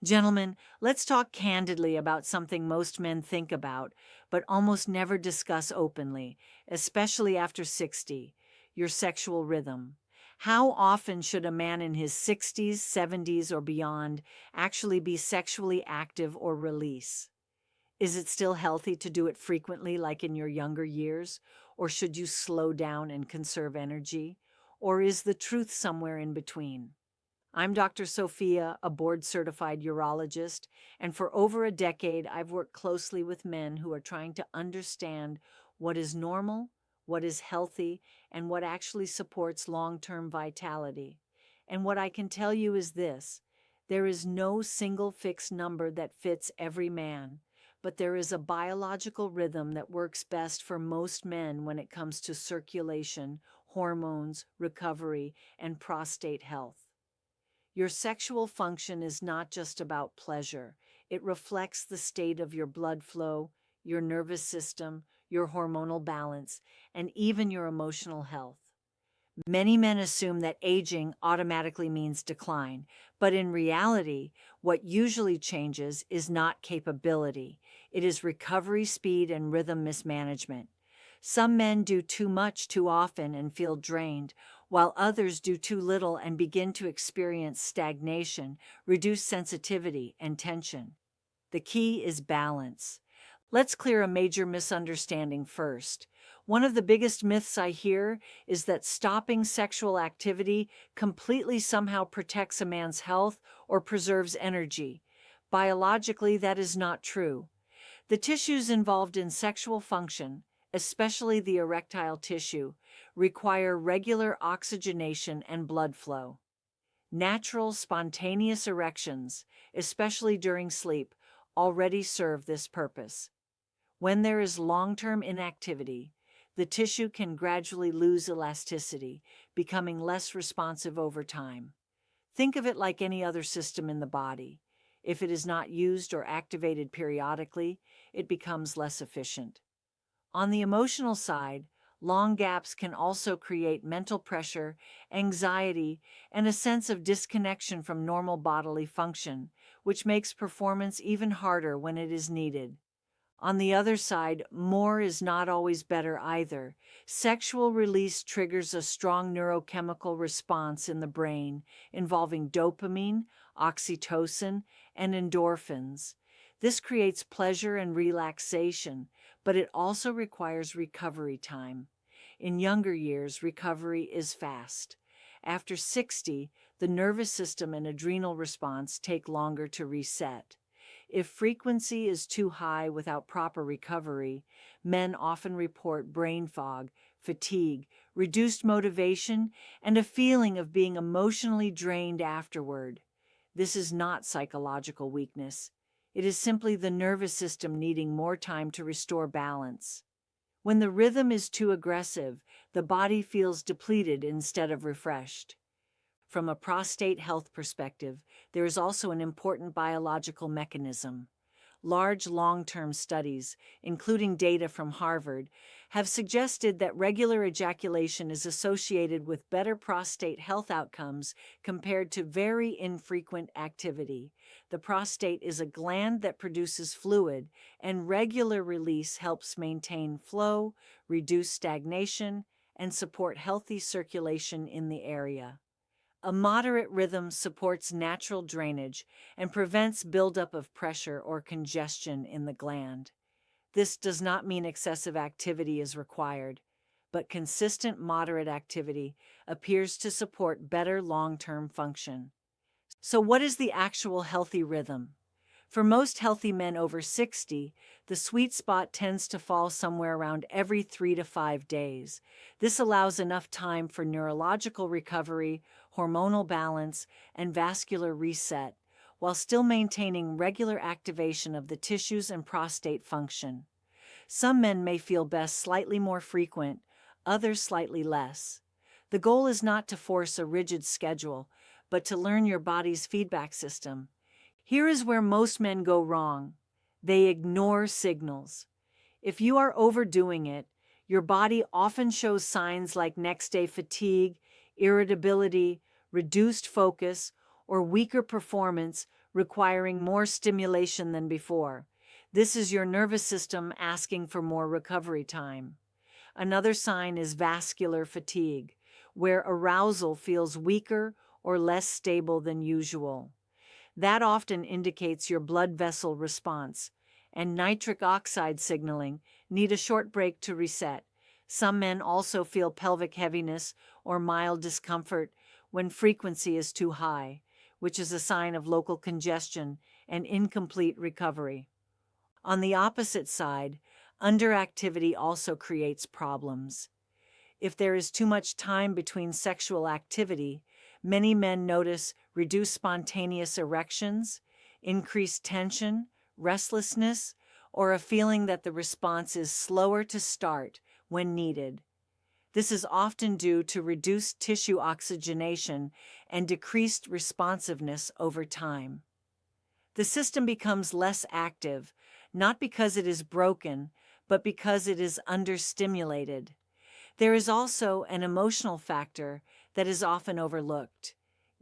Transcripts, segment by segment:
Gentlemen, let's talk candidly about something most men think about, but almost never discuss openly, especially after 60, your sexual rhythm. How often should a man in his 60s, 70s, or beyond actually be sexually active or release? Is it still healthy to do it frequently, like in your younger years? Or should you slow down and conserve energy? Or is the truth somewhere in between? I'm Dr. Sophia, a board certified urologist, and for over a decade, I've worked closely with men who are trying to understand what is normal, what is healthy, and what actually supports long term vitality. And what I can tell you is this: there is no single fixed number that fits every man, but there is a biological rhythm that works best for most men when it comes to circulation, hormones, recovery, and prostate health. Your sexual function is not just about pleasure. It reflects the state of your blood flow, your nervous system, your hormonal balance, and even your emotional health. Many men assume that aging automatically means decline, but in reality, what usually changes is not capability. It is recovery speed and rhythm mismanagement. Some men do too much too often and feel drained, while others do too little and begin to experience stagnation, reduced sensitivity, and tension. The key is balance. Let's clear a major misunderstanding first. One of the biggest myths I hear is that stopping sexual activity completely somehow protects a man's health or preserves energy. Biologically, that is not true. The tissues involved in sexual function, especially the erectile tissue, require regular oxygenation and blood flow. Natural, spontaneous erections, especially during sleep, already serve this purpose. When there is long-term inactivity, the tissue can gradually lose elasticity, becoming less responsive over time. Think of it like any other system in the body. If it is not used or activated periodically, it becomes less efficient. On the emotional side, long gaps can also create mental pressure, anxiety, and a sense of disconnection from normal bodily function, which makes performance even harder when it is needed. On the other side, more is not always better either. Sexual release triggers a strong neurochemical response in the brain involving dopamine, oxytocin, and endorphins. This creates pleasure and relaxation, but it also requires recovery time. In younger years, recovery is fast. After 60, the nervous system and adrenal response take longer to reset. If frequency is too high without proper recovery, men often report brain fog, fatigue, reduced motivation, and a feeling of being emotionally drained afterward. This is not psychological weakness. It is simply the nervous system needing more time to restore balance. When the rhythm is too aggressive, the body feels depleted instead of refreshed. From a prostate health perspective, there is also an important biological mechanism. Large long-term studies, including data from Harvard, have suggested that regular ejaculation is associated with better prostate health outcomes compared to very infrequent activity. The prostate is a gland that produces fluid, and regular release helps maintain flow, reduce stagnation, and support healthy circulation in the area. A moderate rhythm supports natural drainage and prevents buildup of pressure or congestion in the gland. This does not mean excessive activity is required, but consistent moderate activity appears to support better long-term function. So what is the actual healthy rhythm? For most healthy men over 60, the sweet spot tends to fall somewhere around every 3 to 5 days. This allows enough time for neurological recovery, hormonal balance, and vascular reset, while still maintaining regular activation of the tissues and prostate function. Some men may feel best slightly more frequent, others slightly less. The goal is not to force a rigid schedule, but to learn your body's feedback system. Here is where most men go wrong. They ignore signals. If you are overdoing it, your body often shows signs like next-day fatigue, irritability, reduced focus, or weaker performance, requiring more stimulation than before. This is your nervous system asking for more recovery time. Another sign is vascular fatigue, where arousal feels weaker or less stable than usual. That often indicates your blood vessel response, and nitric oxide signaling need a short break to reset. Some men also feel pelvic heaviness or mild discomfort when frequency is too high, which is a sign of local congestion and incomplete recovery. On the opposite side, underactivity also creates problems. If there is too much time between sexual activity, many men notice reduced spontaneous erections, increased tension, restlessness, or a feeling that the response is slower to start when needed. This is often due to reduced tissue oxygenation and decreased responsiveness over time. The system becomes less active, not because it is broken, but because it is understimulated. There is also an emotional factor that is often overlooked.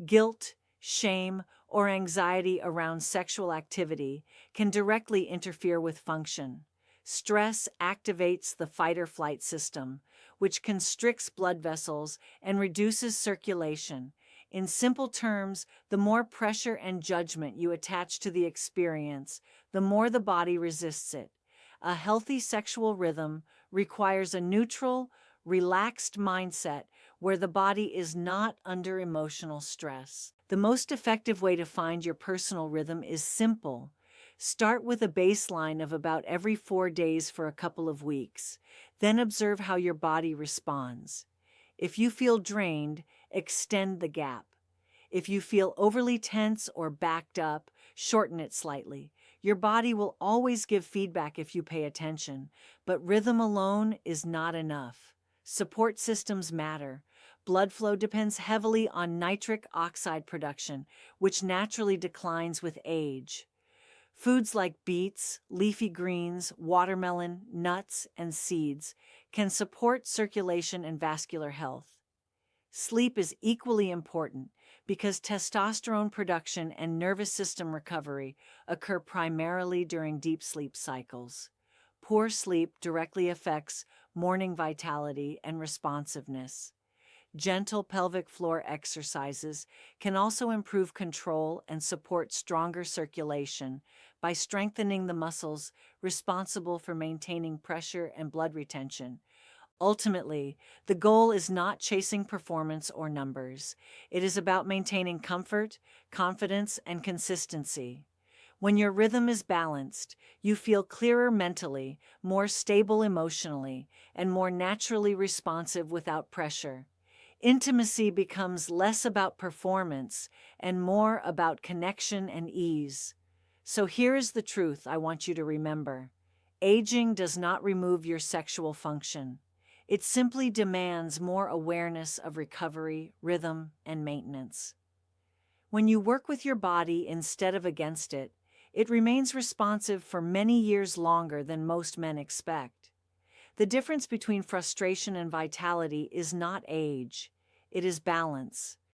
Guilt, shame, or anxiety around sexual activity can directly interfere with function. Stress activates the fight-or-flight system, which constricts blood vessels and reduces circulation. In simple terms, the more pressure and judgment you attach to the experience, the more the body resists it. A healthy sexual rhythm requires a neutral, relaxed mindset where the body is not under emotional stress. The most effective way to find your personal rhythm is simple. Start with a baseline of about every 4 days for a couple of weeks. Then observe how your body responds. If you feel drained, extend the gap. If you feel overly tense or backed up, shorten it slightly. Your body will always give feedback if you pay attention, but rhythm alone is not enough. Support systems matter. Blood flow depends heavily on nitric oxide production, which naturally declines with age. Foods like beets, leafy greens, watermelon, nuts, and seeds can support circulation and vascular health. Sleep is equally important because testosterone production and nervous system recovery occur primarily during deep sleep cycles. Poor sleep directly affects morning vitality and responsiveness. Gentle pelvic floor exercises can also improve control and support stronger circulation by strengthening the muscles responsible for maintaining pressure and blood retention. Ultimately, the goal is not chasing performance or numbers. It is about maintaining comfort, confidence, and consistency. When your rhythm is balanced, you feel clearer mentally, more stable emotionally, and more naturally responsive without pressure. Intimacy becomes less about performance and more about connection and ease. So here is the truth I want you to remember. Aging does not remove your sexual function. It simply demands more awareness of recovery, rhythm, and maintenance. When you work with your body instead of against it, it remains responsive for many years longer than most men expect. The difference between frustration and vitality is not age, it is balance.